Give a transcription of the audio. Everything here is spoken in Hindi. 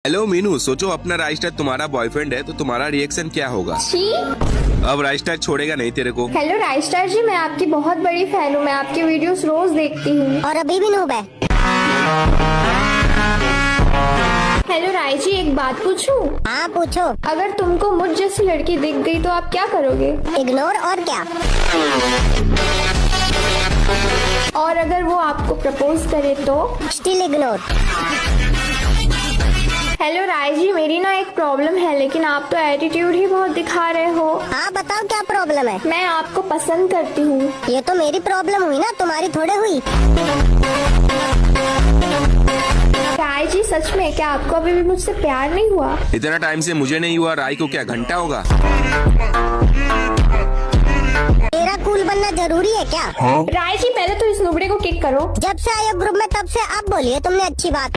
हेलो मीनू, सोचो अपना राइस्टार तुम्हारा बॉयफ्रेंड है तो तुम्हारा रिएक्शन क्या होगा? छी। अब राइस्टार छोड़ेगा नहीं तेरे को। हेलो राइस्टार जी, मैं आपकी बहुत बड़ी फैन हूँ। मैं आपकी वीडियोस रोज देखती हूँ। और अभी भी नूब है। हेलो राय जी, एक बात पूछूं? हाँ पूछो। अगर तुमको मुझ जैसी लड़की दिख गई तो आप क्या करोगे? इग्नोर और क्या। और अगर वो आपको प्रपोज करे तो? Still ignore. Hello Rai ji, मेरी ना एक प्रॉब्लम है, लेकिन आप तो एटीट्यूड ही बहुत दिखा रहे हो। हाँ बताओ क्या प्रॉब्लम है। मैं आपको पसंद करती हूँ। ये तो मेरी प्रॉब्लम हुई ना, तुम्हारी थोड़े हुई। राय जी सच में, क्या आपको अभी भी मुझसे प्यार नहीं हुआ? इतना टाइम से मुझे नहीं हुआ, राय को क्या घंटा होगा? तेरा कूल बनना जरूरी है क्या? राय जी पहले तो इस नुबड़े को किक करो। जब से आए ग्रुप में तब से अब बोलिए तुमने अच्छी बात।